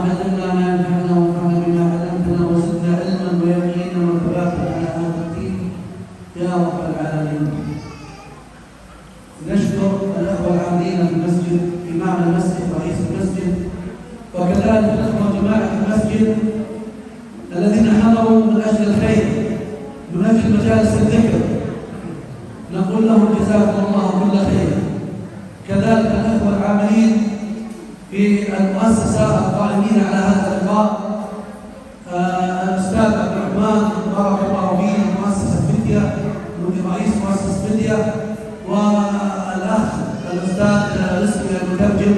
علمنا ما ينفعنا وانفعنا بما علمتنا وزدنا علما ويقينا وثباتا على هذا الدين يا رب العالمين. نشكر الاخوه العاملين في المسجد، امام المسجد، رئيس المسجد، وكذلك الاخوه جماعه المسجد الذين حضروا من اجل الخير، من اجل مجالس الذكر، نقول لهم جزاكم الله كل خير. كذلك الاخوه العاملين في المؤسسه القائمين على هذا اللقاء، الاستاذ عبد الرحمن بارك الله فيه مؤسسه فديه، رئيس مؤسسه فديه، والاخ الاستاذ رزقي المترجم،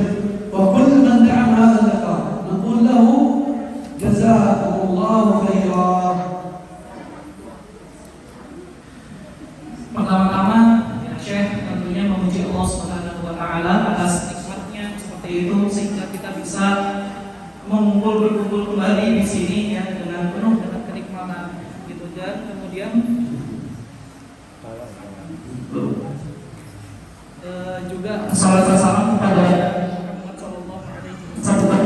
وكل من دعم هذا اللقاء نقول له جزاكم الله خيرا. Pertama-tama Syekh tentunya memuji Allah Subhanahu wa taala atas nikmatnya seperti itu sehingga kita bisa berkumpul kembali di sini ya dengan penuh dengan kenikmatan gitu. Dan kemudian juga salawat dan salam kepada Muhammad sallallahu alaihi wasallam.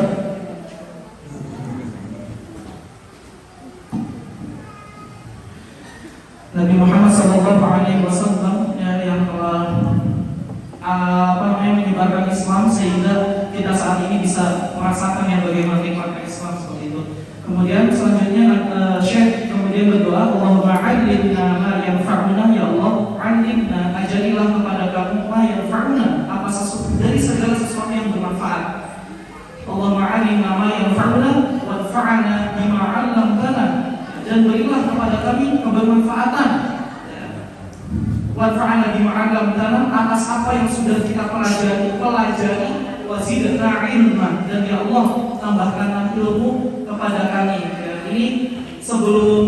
Nabi Muhammad sallallahu alaihi wasallam yang telah menyebarkan Islam sehingga kita saat ini bisa merasakan yang bagaimana nikmatnya Islam seperti itu. Kemudian selanjutnya Syekh kemudian berdoa, Allahumma 'allimna ma yanfa'una, ya Allah, 'allimna, ajarilah kepada kami ma yanfa'una, apa sesuatu dari segala sesuatu yang bermanfaat. Allahumma 'allimna ma yanfa'una wanfa'na bima 'allamtana, dan berilah kepada kami kebermanfaatan. Wanfa'na bima 'allamtana, atas apa yang sudah kita pelajari wazidna ilman, dan ya Allah tambahkanlah ilmu kepada kami. Ya, ini sebelum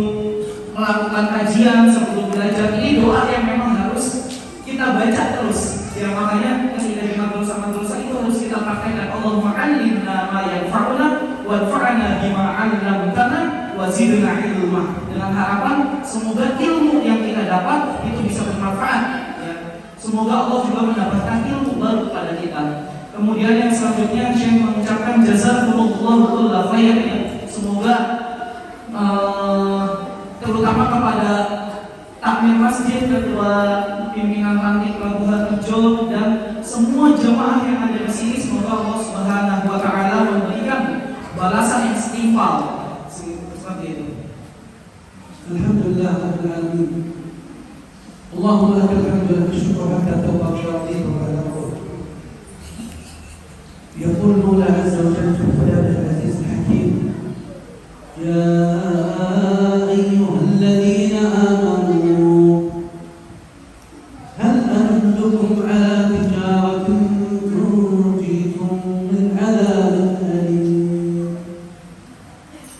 melakukan kajian, sebelum belajar, ini doa yang memang harus kita baca terus. Ya makanya ketika di madrasah itu harus kita praktekkan. Allahumma 'allimna ma yanfa'una wanfa'na bima 'allamtana wazidna ilma, dengan harapan semoga ilmu yang kita dapat itu bisa bermanfaat. Ya. Semoga Allah juga mendapatkan ilmu baru kepada kita. Kemudian yang selanjutnya Syekh mengucapkan jazakumullahu kulla khair, ya. Semoga terutama kepada takmir masjid, ketua pimpinan panti Pelabuhan Rejo, dan semua jemaah yang ada di sini, semoga Allah Subhanahu wa taala memberikan balasan yang setimpal. Seperti itu. Alhamdulillah rabbil alamin. Allahumma lakal hamdu wa lakal syukru hatta tawwab syarika wa ala يقول المولى عز وجل في كتابه العزيز الحكيم: يا أيها الذين آمنوا هل أدلكم على تجارة تنجيكم من عذاب أليم.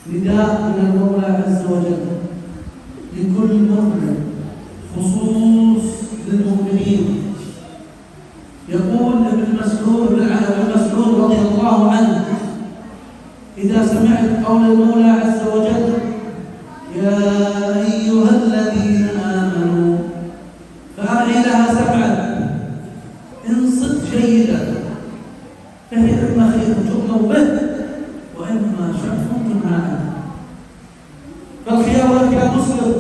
نداء من المولى عز وجل لكل مؤمن، خصوص للمؤمنين. يقول ابن مسعود رضي الله عنه: إذا سمعت قول المولى عز وجل يا أيها الذين آمنوا فأعي لها سمعا، انصت جيدا، فهي إما خير تؤمر به وإما شر تنهى عنه. فالخيار لك يا مسلم،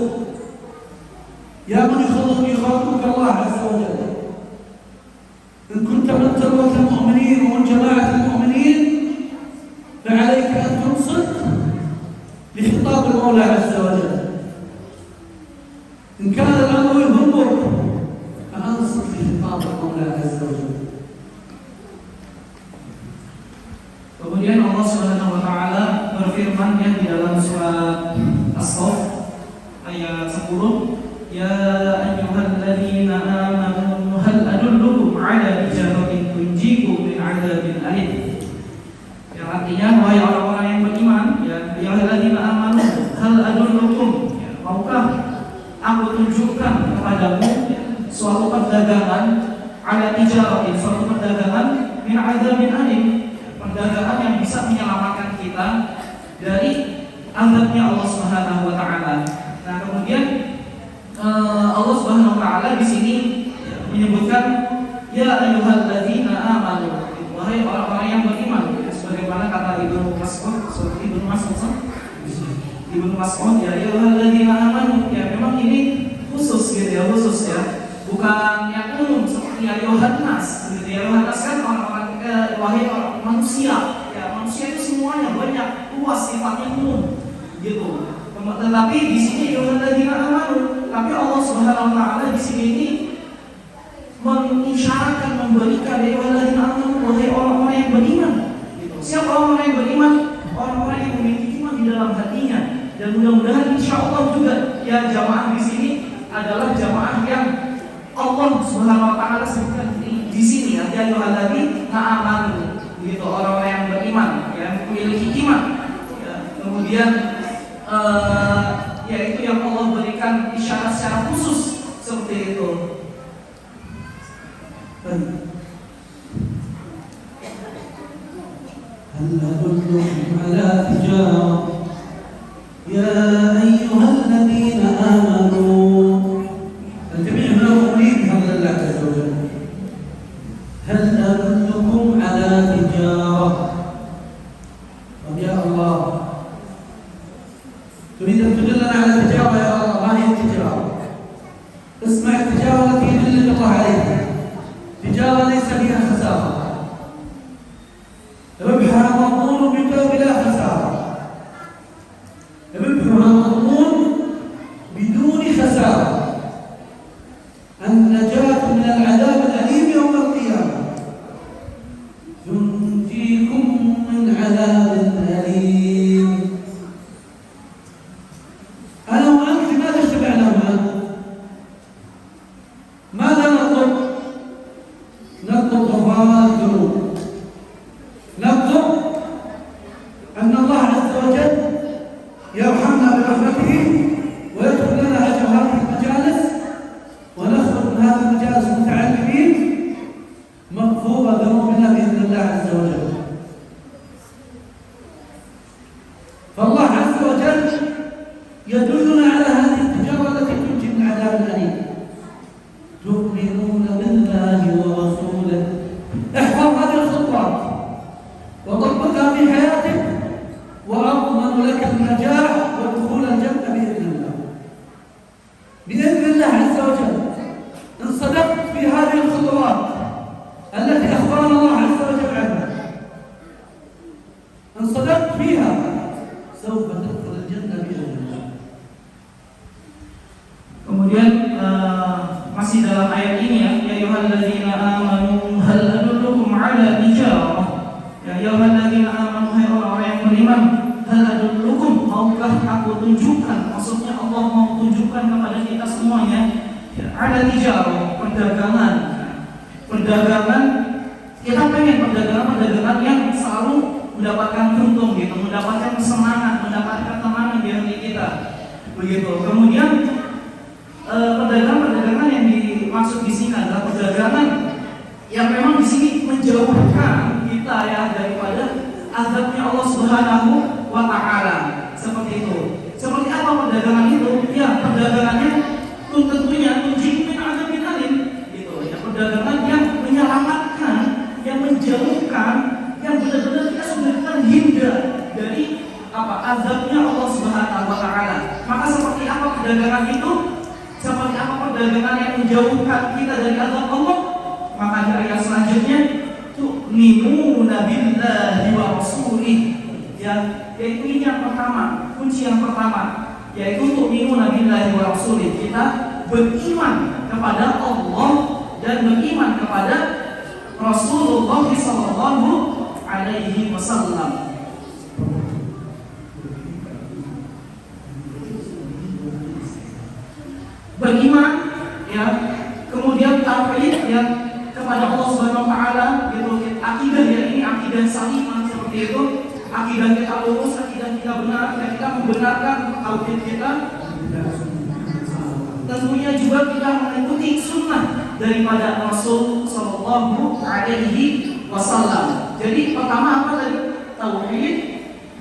يا من يخاطبك الله عز وجل، إن كنت من تربة المؤمنين ومن جماعة المؤمنين فعليك أن تنصت لخطاب المولى عز وجل. إن كان الأمر يهمك فأنصت لخطاب المولى عز وجل. Kemudian Allah Subhanahu wa taala berfirman di dalam surat As-Saff ayat 10, ya ayyuhalladzina amanu hal adullukum ala tijaratin tunjikum min 'adzabin alim. Yang artinya, wahai orang-orang yang beriman, ya ayyuhalladzina amanu hal adullukum, maukah aku tunjukkan kepadamu suatu perdagangan, ala tijaratin, suatu perdagangan min 'adzabin alim, perdagangan yang bisa menyelamatkan kita dari azabnya Allah Subhanahu wa taala. Nah, kemudian Allah Subhanahu wa taala di sini menyebutkan ya ayyuhalladzina amanu, wahai orang-orang yang beriman, sebagaimana kata Ibnu Mas'ud, surat Ibnu Mas'ud. Ibnu Mas'ud ya ayyuhalladzina amanu, ya memang ini khusus gitu ya, khusus ya. Bukan yang umum seperti ya Yohanes gitu ya. Yohanes kan orang-orang wahai orang manusia. Ya manusia itu semuanya banyak, luas, sifatnya umum gitu. Tetapi di sini ayyuhalladzina amanu, tapi Allah Subhanahu wa taala di sini ini mengisyaratkan, memberikan ayyuhalladzina amanu, wahai orang-orang yang beriman gitu. Siapa orang-orang yang beriman? Orang-orang yang memiliki iman di dalam hatinya. Dan mudah-mudahan insya Allah juga ya jamaah di sini adalah jamaah yang Allah Subhanahu wa taala sebutkan di sini ya ayyuhalladzina amanu gitu, orang-orang yang beriman, yang memiliki iman ya. Kemudian ya itu yang Allah berikan isyarat secara khusus seperti itu. هل أدلكم على تجارة يا أيها الذين آمنوا. الجميع هنا مؤمنين بفضل الله عز وجل. هل أدلكم على تجارة. طب يا الله تريد أن تدلنا على تجارة يا الله، ما هي التجارة؟ اسمع التجارة التي يدلك الله عليها، تجارة ليس فيها خسارة، ربحها مضمون من باب لا خسارة، ربحها مضمون بدون خسارة، النجاة من العذاب الأليم يوم القيامة، ينجيكم من عذاب أليم. أنا وأنت ماذا اشتبعنا هنا؟ ماذا نطلب؟ نطلب غفران الذنوب، نطلب أن الله عز وجل يرحمنا برحمته ويدخل لنا أجر هذه المجالس، ونخرج من هذه المجالس متعلمين مغفورة ذنوبنا بإذن الله عز وجل. فالله عز وجل يدلنا على هذه التجارة التي تنجي من عذاب أليم. تؤمنون بالله ورسوله. احفظ هذه الخطوات وطبقها في حياتك وأضمن لك النجاح ودخول الجنة بإذن الله. بإذن الله عز وجل إن صدقت في هذه الخطوات التي أخبرنا الله عز وجل عنها، إن صدقت فيها سوف تدخل الجنة بإذن الله. Kemudian masih dalam ayat ini ya ayyuhalladzina amanu hal adullukum ala tijarah. Ya ayyuhalladzina amanu, hai orang-orang yang beriman, hal adullukum, maukah aku tunjukkan, maksudnya Allah mau tunjukkan kepada kita semuanya ya, ala tijarah, perdagangan. Perdagangan, kita pengen perdagangan yang selalu mendapatkan untung gitu, mendapatkan kesenangan, mendapatkan ketenangan di hati kita. Begitu. Kemudian perdagangan yang dimaksud di sini adalah perdagangan yang memang di sini menjauhkan kita ya daripada azabnya Allah Subhanahu wa taala. Seperti itu. Seperti apa perdagangan itu? Ya, perdagangannya tentunya tunjukkan azabin alim gitu. Ya, perdagangan yang menyelamatkan, yang menjauhkan, yang benar-benar kita sudah terhindar dari apa? Azabnya Allah Subhanahu wa taala. Maka seperti apa perdagangan itu? Seperti apa perdagangan yang menjauhkan kita dari azab Allah? Maka di ayat selanjutnya tu'minuna billahi wa rasulih, ya, yaitu ini yang pertama, kunci yang pertama, yaitu tu'minuna billahi wa rasulih. Kita beriman kepada Allah dan beriman kepada Rasulullah sallallahu alaihi wasallam. Beriman ya, kemudian tauhid ya kepada Allah Subhanahu wa taala gitu. Akidah ya, ini akidah salimah seperti itu. Akidah kita lurus, akidah kita benar, dan kita membenarkan tauhid kita. Tentunya juga kita mengikuti sunnah daripada Rasul sallallahu alaihi wasallam. Jadi pertama apa tadi? Tauhid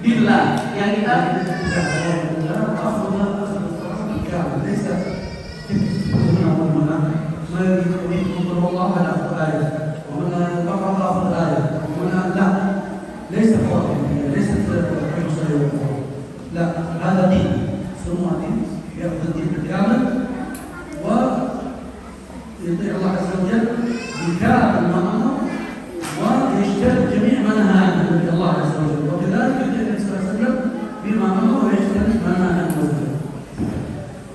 billah yang kita من الله على آية ومن كفر الله الآية ومن لا ليس فرق. ليست حفظ. لا، هذا دين، سموه دين، يأخذ الدين بالكامل ويطيع الله عز وجل بكامل ما أمر ويجتنب جميع ما نهى عنه الله عز وجل، وكذلك يطيع النبي صلى الله عليه وسلم بما أمر ويجتنب ما نهى عنه.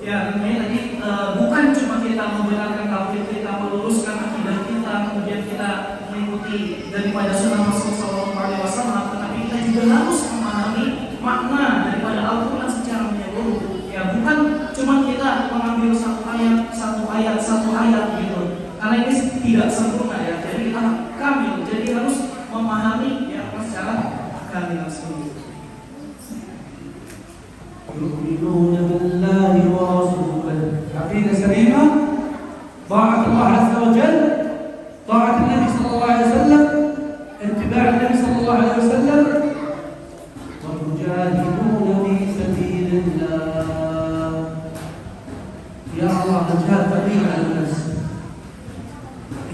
Ya, tentunya tadi bukan cuma kita membenarkan tauhid, kita meluruskan akidah kita, kemudian kita mengikuti daripada sunnah Rasulullah SAW, tetapi kita juga harus memahami makna daripada Al-Quran secara menyeluruh. Ya, bukan cuma kita mengambil satu ayat gitu. Karena ini tidak sempurna ya. Jadi kita kamil, jadi harus memahami ya secara kamil seperti itu. يؤمنون بالله ورسوله، عقيدة سليمة، طاعة الله عز وجل، طاعة النبي صلى الله عليه وسلم، اتباع النبي صلى الله عليه وسلم، ويجاهدون في سبيل الله. يا الله الجهاد ثقيل على النفس.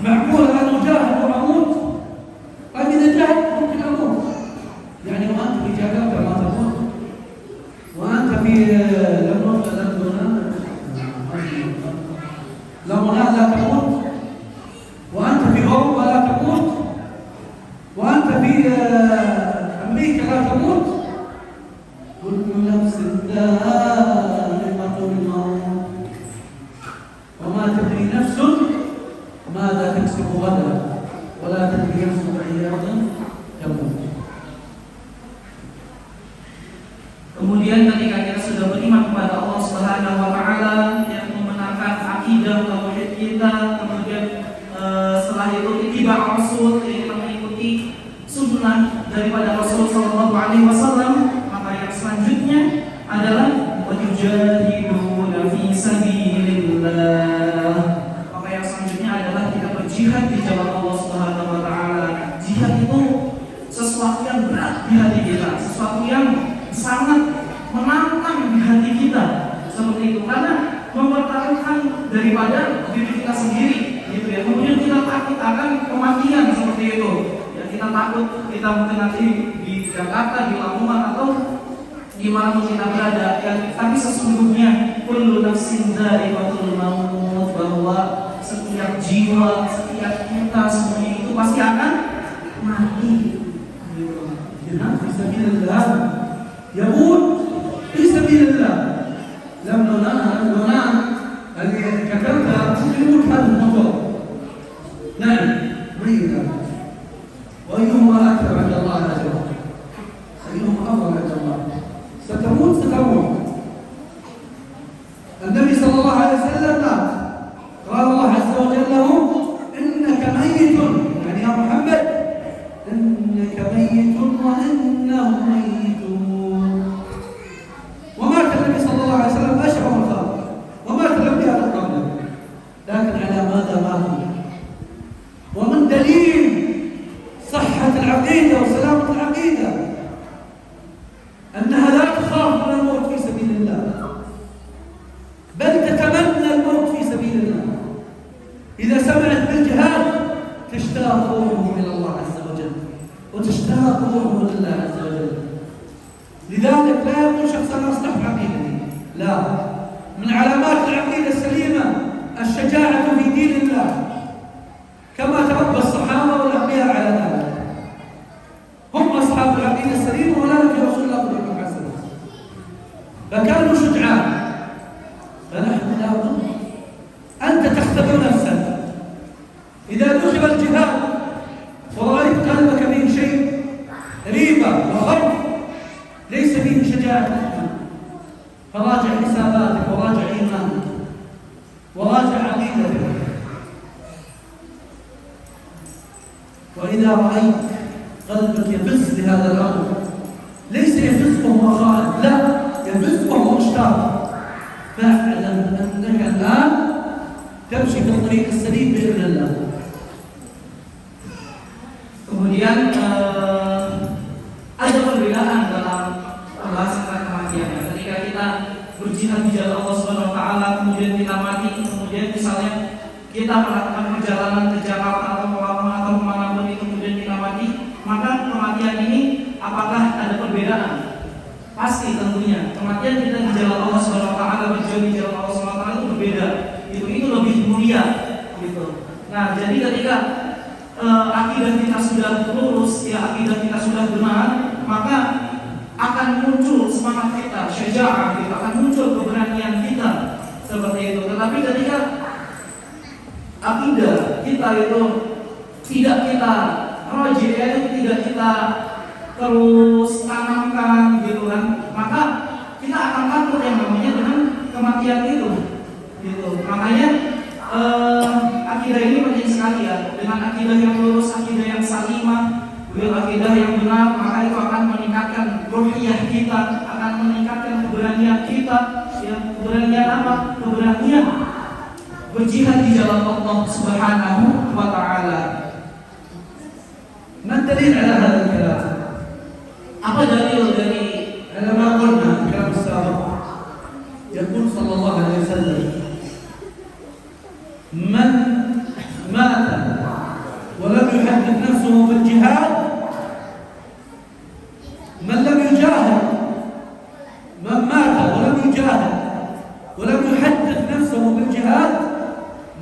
معقول أن أجاهد وأموت؟ طيب إذا جاهدت ممكن أموت، يعني وأنت في جاهدت ما تموت، وأنت في لمنى لا تموت، وأنت في أوروبا لا تموت، وأنت في أمريكا لا تموت. كل نفس ذائقة الموت وما تدري نفس ماذا تكسب غدا ولا تدري نفس بأي أرض تموت. Kemudian ketika kita sudah beriman kepada Allah Subhanahu wa taala, yang membenarkan akidah tauhid kita, kemudian setelah itu ittiba' Rasul, kita mengikuti sunnah daripada Rasul sallallahu alaihi wasallam, maka yang selanjutnya adalah wajahiduna fi sabilillah. Maka yang selanjutnya adalah kita berjihad di jalan Allah Subhanahu wa taala. Jihad itu sesuatu yang berat di hati kita, sesuatu yang sangat menantang di hati kita seperti itu, karena mempertaruhkan daripada diri kita sendiri gitu ya. Kemudian kita takut akan kematian seperti itu ya, kita takut kita mungkin nanti di Jakarta, di Lamongan atau di mana pun kita berada ya. Tapi sesungguhnya kullu nafsin dha'iqatul maut, bahwa setiap jiwa, setiap kita semuanya itu pasti akan mati gitu. Jihad fi sabilillah, يموت في سبيل الله. لما ننام اللي كتبتها يموت هذا الموضوع. نعم، مريض. وأيهما أكثر عند الله عز وجل؟ أيهما أفضل عند الله؟ ستموت. النبي صلى الله عليه وسلم مات، قال الله عز وجل له: إنك ميت، يعني يا محمد إنك ميت وإنهم ميتون. ومات النبي صلى الله عليه وسلم أشرف الخلق، ومات الأنبياء من قبله، لكن على ماذا ماتوا؟ ومن دليل صحة العقيدة وسلامة العقيدة أنها لا تخاف من الموت في سبيل الله، بل تتمنى الموت في سبيل الله. إذا سمعت بالجهاد تشتاق روحه إلى الله عز وجل، وتشتاق روحه لله عز وجل. لذلك لا يقول شخص أنا أصلح عقيدتي، لا، من علامات العقيدة السليمة الشجاعة في دين الله، كما تربى الصحابة والأنبياء على ذلك. هم أصحاب العقيدة السليمة ولا في رسول الله صلى الله عليه وسلم، فكانوا شجعان. فنحن لابد أنت تختبر نفسك إذا دخل الجهاد ورأيت قلبك فيه شيء ريبة وخوف ليس فيه شجاعة، فراجع حساباتك وراجع إيمانك وراجع عقيدتك. وإذا رأيت قلبك يفز لهذا الأمر، ليس يفز وهو خائف، لا، يفز وهو مشتاق، فاعلم أنك الآن تمشي في الطريق السليم بإذن الله. Kemudian ada perbedaan dalam pembahasan kematian. Ketika kita berjihad di jalan Allah Subhanahu wa taala, kemudian kita mati, kemudian misalnya kita melakukan perjalanan ke Jakarta atau ke Lamongan atau kemanapun itu, kemudian kita mati, maka kematian ini apakah ada perbedaan. Pasti tentunya kematian kita di jalan Allah Subhanahu wa taala, berjuang di jalan Allah Subhanahu wa taala itu berbeda. Itu lebih mulia gitu. Nah, jadi ketika akidah kita sudah lurus, ya akidah kita sudah benar, maka akan muncul semangat kita, syaja'ah kita, akan muncul keberanian kita seperti itu. Tetapi ketika akidah kita itu tidak kita rajin, tidak kita terus tanamkan gitu kan, maka kita akan takut yang namanya dengan kematian itu gitu. Makanya akidah ini penting sekali ya. Dengan akidah yang lurus, akidah yang salimah, akidah yang benar, maka itu akan meningkatkan ruhiyah kita, akan meningkatkan keberanian kita. Ya, keberanian apa? Keberanian berjihad di jalan Allah Subhanahu wa taala. ما الدليل على هذا الكلام؟ Apa dalil dari على ما قلنا في الكلام السابق يقول صلى الله عليه وسلم من مات ولم يحدث نفسه بالجهاد، من لم يجاهد، من مات ولم يجاهد ولم يحدث نفسه بالجهاد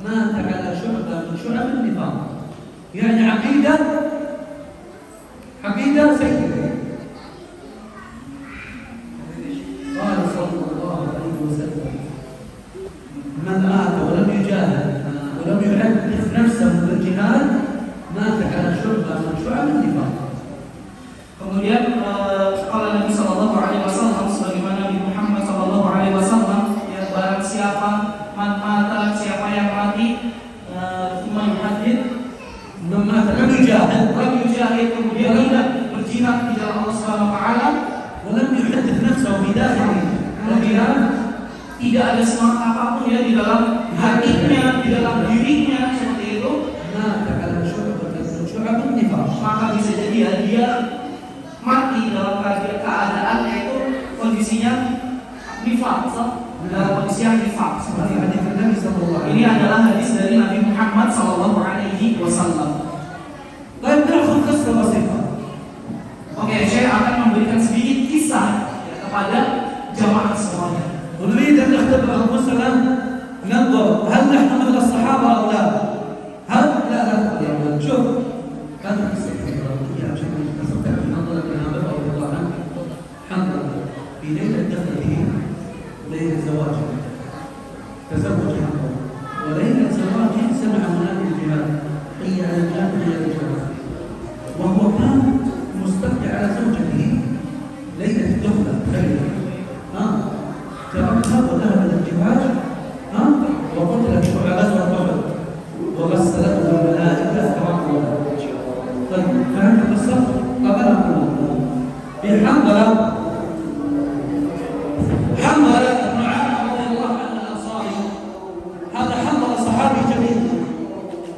مات على شعبة من شعب النفاق، يعني عقيدة سيئة. قال صلى الله عليه وسلم من مات ولم يجاهد ولم يحدث نفسه بالجهاد مات على شعبة من شعب النفاق. Kemudian kalau Nabi Sallallahu Alaihi Wasallam, sebagaimana Nabi Muhammad Sallallahu Alaihi Wasallam, ya barang siapa mata siapa yang mati menghadid, لم yujahid, kemudian tidak berjihad di jalan Allah Subhanahu Wa Taala, ولم يحدث نفسه بداخله، kemudian tidak ada semangat apapun ya di dalam hatinya, di dalam dirinya seperti itu, مات على شعبة من شعب النفاق. maka bisa jadi ya dia mati dalam keadaan yaitu kondisinya nifaq, dalam kondisi yang nifaq seperti هذا itu. حديث النبي صلى الله عليه Ini وسلم. adalah hadis dari Nabi Muhammad Sallallahu Alaihi Wasallam. طيب نأخذ قصة بسيطة. Oke, saya akan memberikan sedikit kisah ya, kepada jamaah semuanya. ونريد أن نختبر أنفسنا، ننظر هل نحن مثل الصحابة أو لا؟ هل لا شوف هذا قصة حنظلة بن عامر رضي الله عنه. حنظلة في ليلة دخل به ليلة زواجه، تزوج حنظلة، وليلة زواجه سمع منادي الجهاد حي على الجهاد حي على الجهاد، وهو كان مستقبل على زوجته ليلة الدخلة خير تركها وذهب الى الجهاد وقتلت شعب غزوة أحد وغسلته الملائكة كما. طيب فهذه القصة قبلها في حنظلة بن عامر رضي الله عنه الأنصاري. هذا حنظلة صحابي جليل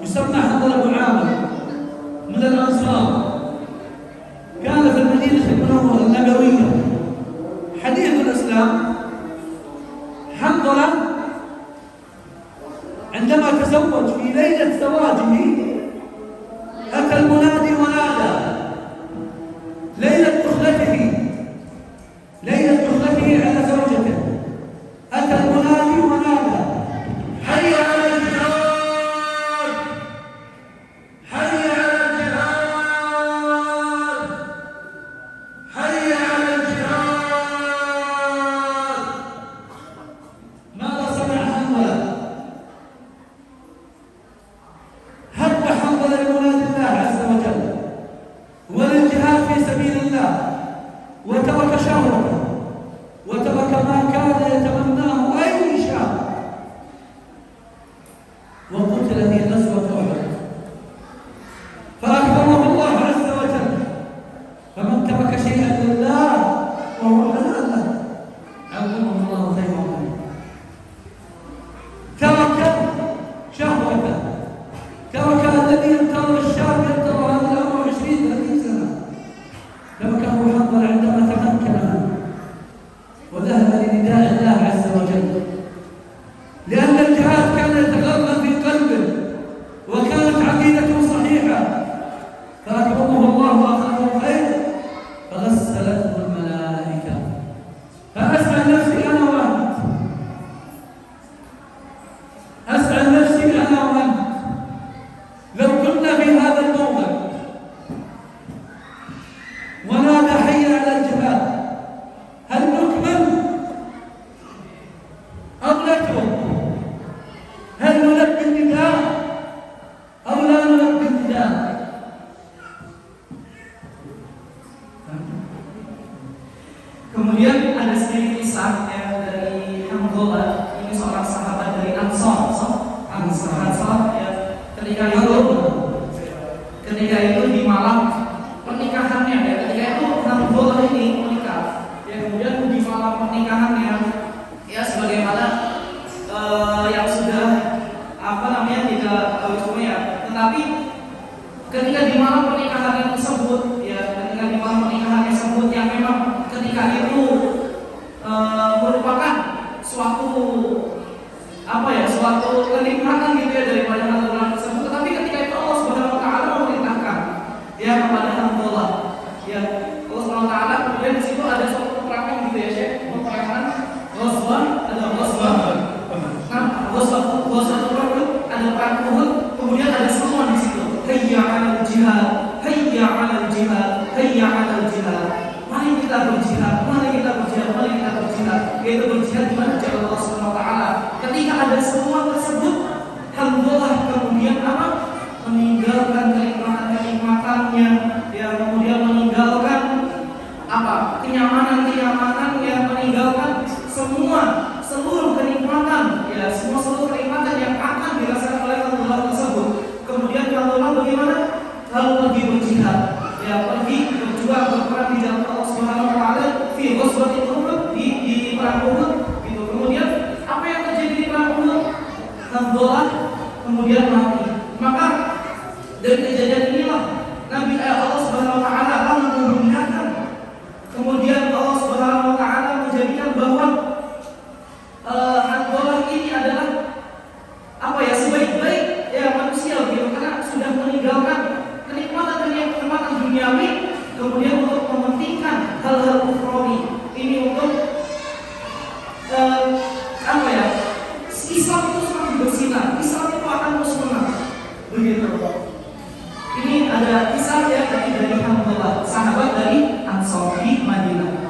يسمى حنظلة بن عامر من الأنصار، كان في المدينة النبوية حديث الإسلام. حنظلة عندما تزوج في ليلة زواجه أتى المنادي ونادى ليلة دخلته Kemudian ada sedikit kisah ya, dari Hanzalah, ini seorang sahabat dari Ansor ya, ketika itu di malam pernikahannya ya, ketika itu Hanzalah ini menikah ya, kemudian di malam pernikahannya ya, sebagaimana yang sudah tidak tahu semua ya, tetapi ketika di malam pernikahan tersebut yang memang ketika itu merupakan suatu kenikmatan gitu ya daripada hal tersebut, tetapi ketika itu Allah Subhanahu wa taala memerintahkan ya kepada Hanzalah ya, Allah Subhanahu wa taala kemudian di situ ada suatu peperangan gitu ya, Syekh, peperangan Ghazwah, ada perang Uhud, kemudian ada semua di situ. Hayya 'alal jihad, hayya 'alal jihad, hayya 'alal jihad. Mari kita berjihad, yaitu berjihad di mana jalan Allah Subhanahu wa taala. Ketika ada semua tersebut, Hanzalah kemudian meninggalkan kenikmatannya, yang kemudian meninggalkan kenyamanan yang meninggalkan seluruh kenikmatan ya, seluruh kenikmatan yang akan dirasakan oleh Hanzalah tersebut. Kemudian Hanzalah bagaimana? Lalu pergi berjihad ya, pergi berjuang berperang di jalan Allah Subhanahu wa taala di Ghazwatul Uhud, di perang Uhud gitu. Kemudian apa yang terjadi di perang Uhud? Hanzalah kemudian mati. Maka dari kejadian inilah Allah Subhanahu wa taala akan memudahkan, kemudian Allah Subhanahu wa taala menjadikan bahwa Hanzalah ini adalah sebaik-baik ya manusia gitu, karena sudah meninggalkan kenikmatan duniawi, kemudian untuk mementingkan hal-hal ukhrawi ini, untuk Islam itu semakin bersinar, Islam itu akan terus menang begitu. Ini ada kisah ya dari Hanzalah, sahabat dari Ansor di Madinah.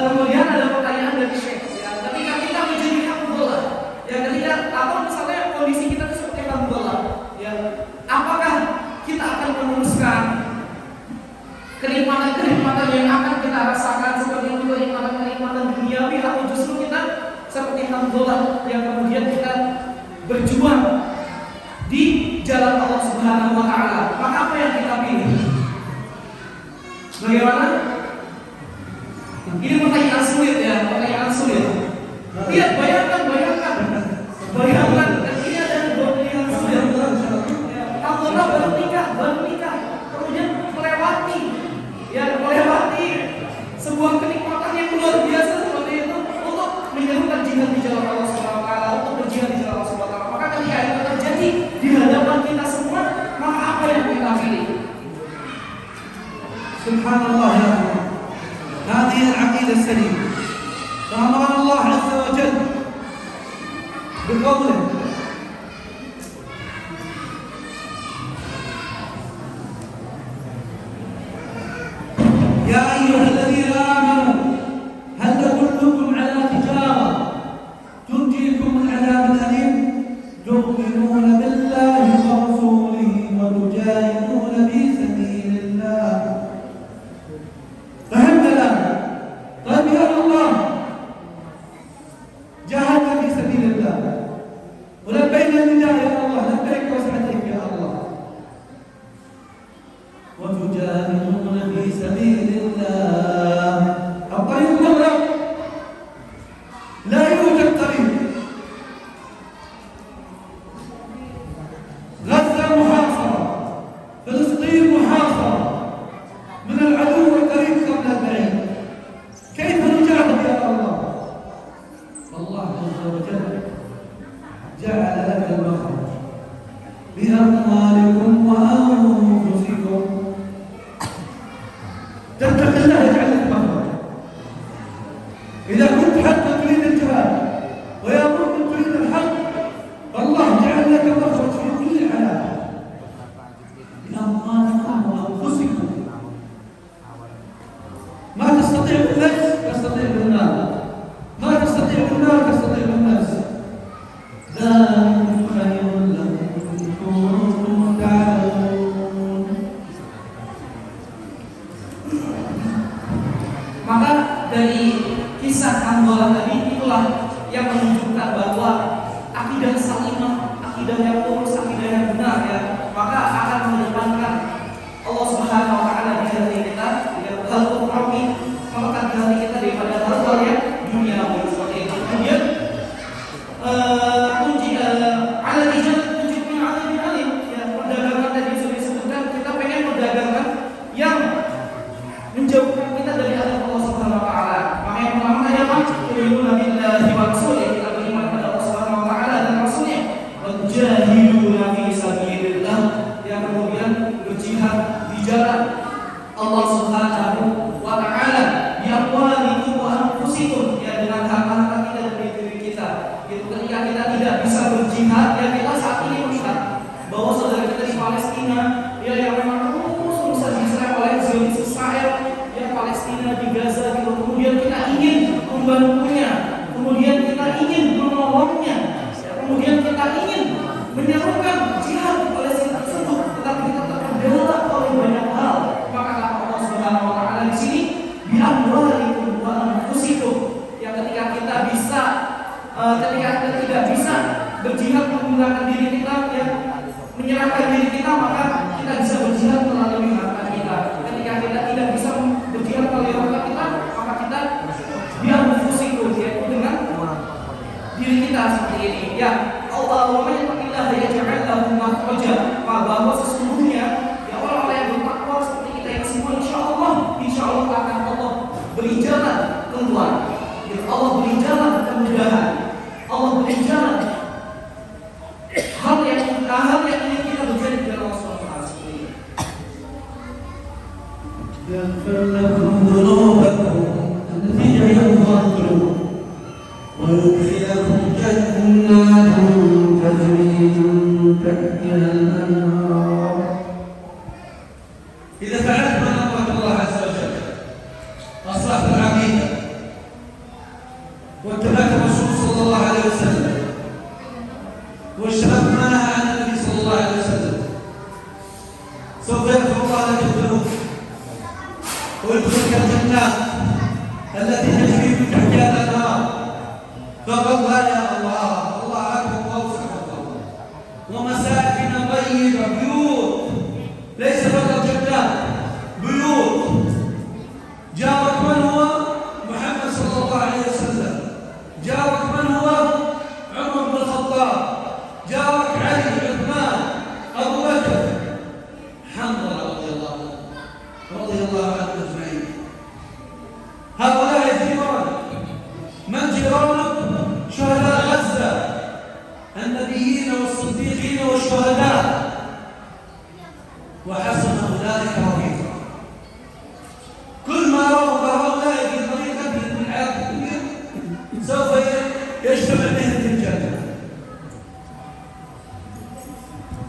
Kemudian ada pertanyaan dari Syekh ya, ketika kita menjadi Hanzalah ya, misalnya kondisi kita itu seperti Hanzalah ya, apakah kita akan meneruskan kenikmatan yang akan kita rasakan seperti itu, kenikmatan duniawi, atau justru kita seperti Hanzalah yang kemudian kita berjuang di jalan Allah Subhanahu wa taala? Maka apa yang kita pilih? Bagaimana? Ini pertanyaan sulit ya, Iya, bayangkan. Ini ada dua pilihan sulit. Hanzalah baru nikah, kemudian melewati sebuah kenikmatan yang luar biasa seperti itu untuk menyerukan jihad di jalan Allah Subhanahu wa taala, untuk berjihad di jalan Allah Subhanahu wa taala. Maka ketika itu terjadi di hadapan kita semua, maka apa yang kita pilih? Subhanallah ya Allah. هذه العقيدة السليمة. فأمرنا الله عز وجل بقوله يا أيها الذين آمنوا هل أدلكم على تجارة تنجيكم من عذاب أليم تؤمنون بالله ورسوله وتجاهدون في سبيل الله. فهمت الآن؟ طيب يا الله، جاهدت في سبيل الله ولبينا النداء يا الله، لبيك وسعديك يا الله، وتجاهدون في سبيل الله. الطريق مغلق، لا يوجد طريق. غزة محاصرة، فلسطين محاصرة من العدو القريب قبل البعيد. كيف نجاهد يا الله؟ الله عز وجل جعل لك المخرج بأموالكم وأنفسكم. تتق الله يجعل لك مخرج. إذا كنت حتى تريد الجهاد ويا مؤمن تريد الحق، فالله جعل لك مخرج في كل حياة بأموالكم وأنفسكم. ما تستطيع بالنفس تستطيع بالمال، ما تستطيع بالمال تستطيع بالنفس. ذلك خير لكم yujahiduna fi sabilillah, yang kemudian berjihad di jalan Allah Subhanahu wa taala bi amwalikum wa anfusikum, ya dengan harta-harta kita dan diri kita. Itu ketika kita tidak bisa berjihad, ya kita saat ini melihat bahwa saudara kita di Palestina, ya yang memang terus saja diserang oleh Zionis Israel, ya Palestina di Gaza gitu. Kemudian kita ingin membantunya, kemudian kita ingin menolongnya, ya, kemudian kita ingin menyerukan jihad di Palestina tersebut, tetapi kita terkendala oleh banyak hal. Maka kata Allah Subhanahu wa taala di sini, bi amwalikum wa anfusikum, ya ketika kita bisa ketika kita tidak bisa berjihad menggunakan diri kita, ya menyerahkan diri kita, maka kita bisa berjihad melalui harta kita. Ketika kita tidak bisa berjihad melalui harta kita, maka kita biar berfusiku, yaitu dengan diri kita seperti ini. Ya Allah, wa man yattaqillaha yaj'al lahu makhraja, bahwa sesungguhnya ya orang-orang yang bertakwa seperti kita ini semua, insya Allah akan Allah beri jalan keluar. Allah beri jalan kemudahan, Allah beri jalan hal yang ingin kita berjadi dengan Allah SWT seperti ini. يغفر لكم ذنوبكم التي يغفر ويدخلكم جنات تجري من تحتها الأنهار. إذا فعلت ما أمرك الله عز وجل، أصلحت العقيدة واتبعت الرسول صلى الله عليه وسلم واجتنبت ما نهى عن النبي صلى الله عليه وسلم، سوف يغفر الله لك الذنوب ويدخلك الجنات التي تجري من تحتها الانهار. فقل يا الله، الله اكبر واوسع الله، ومساكن طيبه، بيوت ليس فقط جنات، بيوت. جارك من هو؟ محمد صلى الله عليه وسلم. جارك من هو؟ عمر بن الخطاب. جارك علي، عثمان، ابو بكر، حنظله رضي الله عنه اجمعين. هؤلاء جيران. من جيرانك؟ شهداء غزه، النبيين والصديقين والشهداء، وحسن اولئك رفيقا. كل ما رغب هؤلاء في طريقه من الحياه الدنيا سوف يجتمع بهم في الجنه.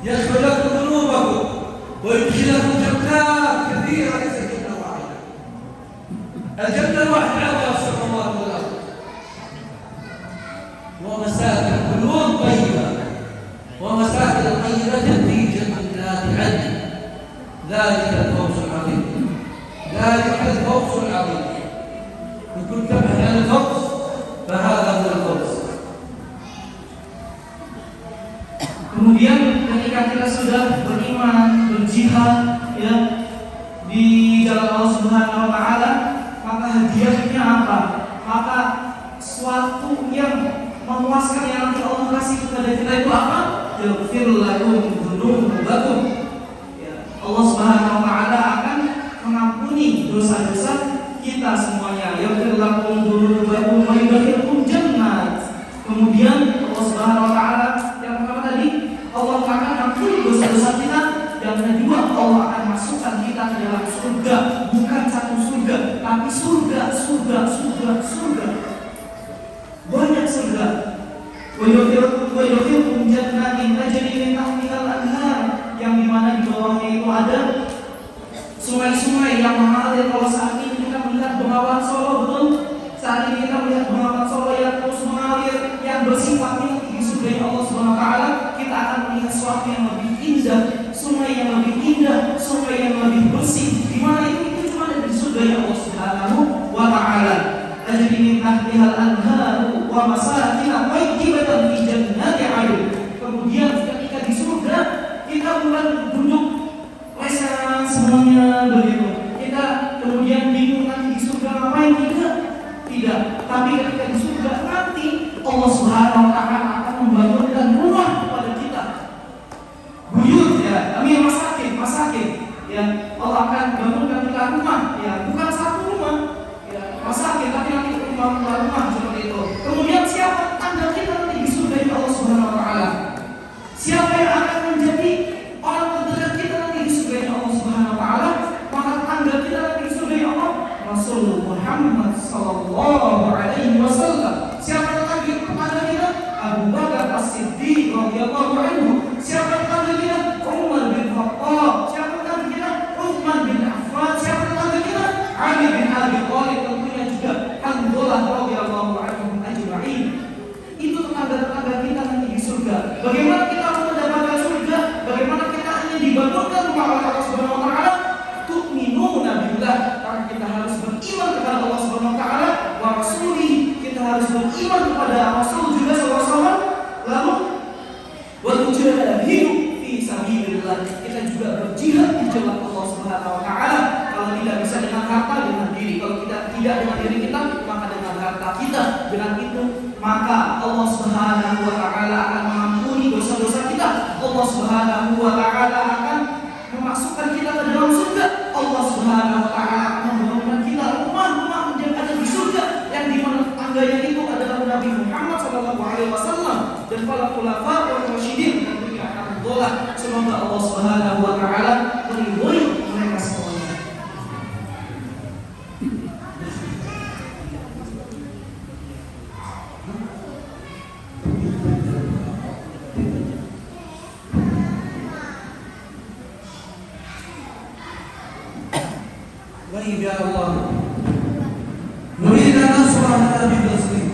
يغفر لكم ذنوبكم ويدخلكم جنات كثيره، ليس جنه واحده. الجنه الواحده عرضها السماوات والارض، ومساكن بيوت طيبه، ومساكن طيبه في جنات عدن. ذلك الفوز العظيم، ذلك الفوز العظيم. إن كنت تبحث عن الفوز فهذا هو الفوز. Kemudian ketika kita sudah beriman, berjihad, ya di jalan Allah Subhanahu wa taala, maka hadiahnya apa? Maka suatu yang memuaskan yang nanti Allah kasih kepada kita itu apa? Yaghfir lakum dzunubakum. Ya, Allah Subhanahu wa taala akan mengampuni dosa-dosa kita semuanya. Yaghfir lakum dzunubakum wa yudkhilkum jannat. Kemudian Allah Subhanahu wa taala yang pertama tadi, Allah akan mengampuni dosa-dosa kita, dan kedua Allah akan masukkan kita ke dalam surga. Bukan satu surga, tapi surga. Banyak surga. Wa yudkhilkum jannatin tajri min tahtiha al-anhar, yang dimana di bawahnya itu ada sungai-sungai yang mengalir. Kalau saat ini kita melihat Bengawan Solo, betul? Saat ini kita melihat Bengawan Solo yang terus mengalir, yang bersifatnya di surga Allah Subhanahu wa taala. Kita akan melihat sesuatu yang lebih indah, sungai yang lebih indah, sungai yang lebih bersih. Di mana itu cuma ada di surga Allah Subhanahu wa taala. Tajri min tahtiha al-anhar wa masakin tayyibatan fi jannati 'adn. Kemudian ketika di surga kita bukan duduk lesehan semuanya begitu. Kita kemudian bingung nanti di surga ngapain, tidak. Tapi ketika di surga nanti Allah Subhanahu wa taala akan membangunkan rumah kepada kita. Buyut, ya, kami masakin, ya. Allah akan bangunkan kita rumah, ya, bukan satu rumah, ya, masakin, tapi nanti rumah seperti itu. Kemudian siapa tanda kita nanti di surga Allah Subhanahu wa taala? Siapa yang Subhanahu wa taala. Kalau tidak bisa dengan harta, dengan diri. Kalau tidak dengan diri kita, maka dengan harta kita. Dengan itu maka Allah Subhanahu wa taala akan mengampuni dosa-dosa kita. Allah Subhanahu wa taala akan memasukkan kita ke dalam surga. Allah Subhanahu wa taala akan membangunkan kita rumah-rumah yang ada di surga, yang di mana tangganya itu adalah Nabi Muhammad SAW dan para khulafa wa rasyidin dan doa. Semoga Allah Subhanahu wa taala meridhoi mereka semuanya. طيب يا الله نريد أن نصر هذا بفلسطين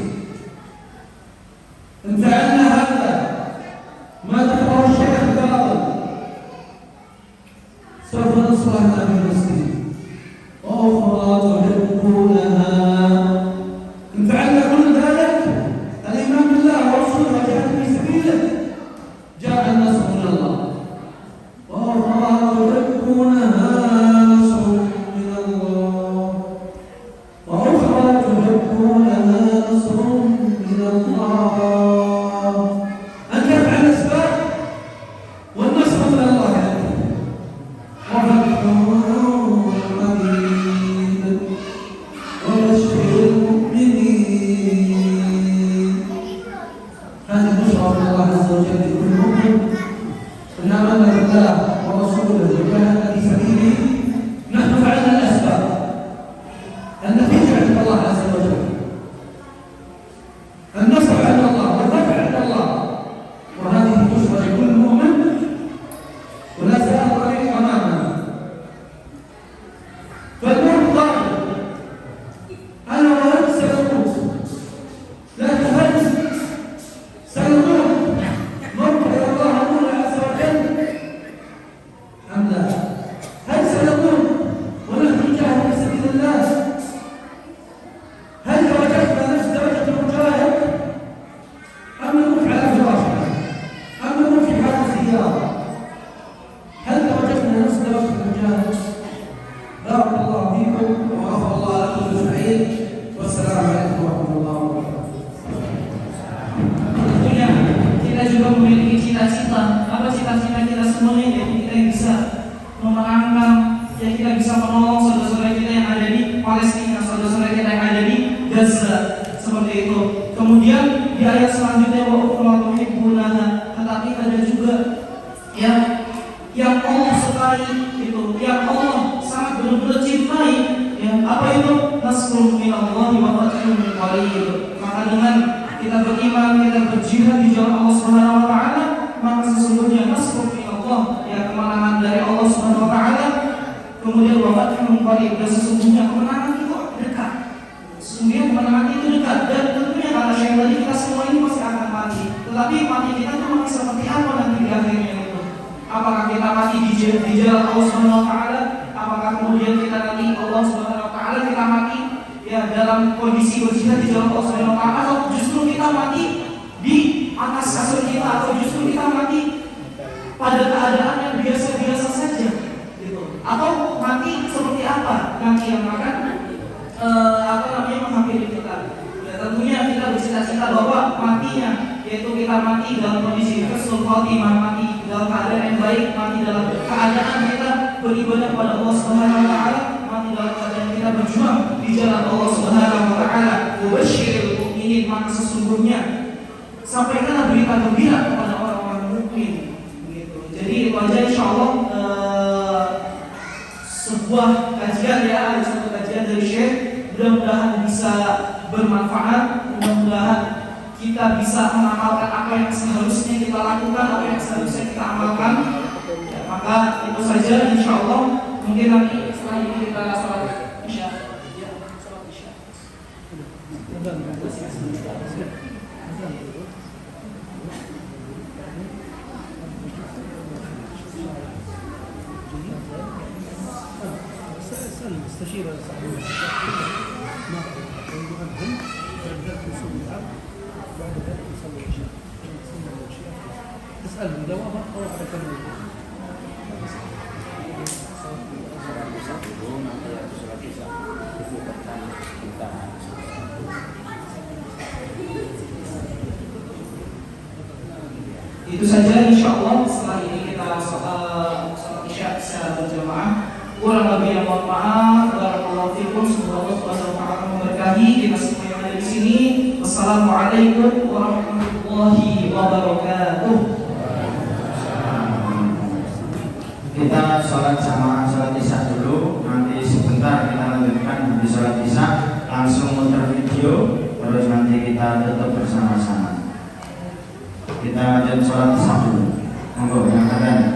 إن فعلنا هذا ما ذكره الشيخ الفاضل سوف نصر هذا بفلسطين أخرى تحبونها إن فعلنا كل ذلك الإيمان بالله ورسوله وجهاد في سبيله جاء النصر من الله وأخرى تحبونها Sampaikanlah berita gembira kepada orang-orang mukmin. Jadi itu aja insyaallah sebuah kajian ya, ada satu kajian dari Syekh. Mudah-mudahan bisa bermanfaat, mudah-mudahan kita bisa mengamalkan apa yang seharusnya kita lakukan, apa yang seharusnya kita amalkan. Ya, maka itu saja insyaallah. Mungkin nanti setelah ini kita salat Isya. Ya, salat Isya. استشير صاحبه ما يقدم بعد ذلك يصلي العبد بعد ذلك يصلي العشاء تسألهم جوابا أو على كلمة Itu saja, insya Allah setelah ini kita sholat isya secara berjamaah. Kurang lebih yang mohon maaf. Barakallahu fikum. Semoga Allah Subhanahu wa taala memberkahi kita semua yang ada di sini. Wassalamualaikum warahmatullahi wabarakatuh. Kita sholat jamaah sholat isya dulu. Nanti sebentar kita lanjutkan habis sholat isya langsung muter video. Terus nanti kita tutup bersama-sama. Kita lanjut sholat isya dulu. Monggo yang ada.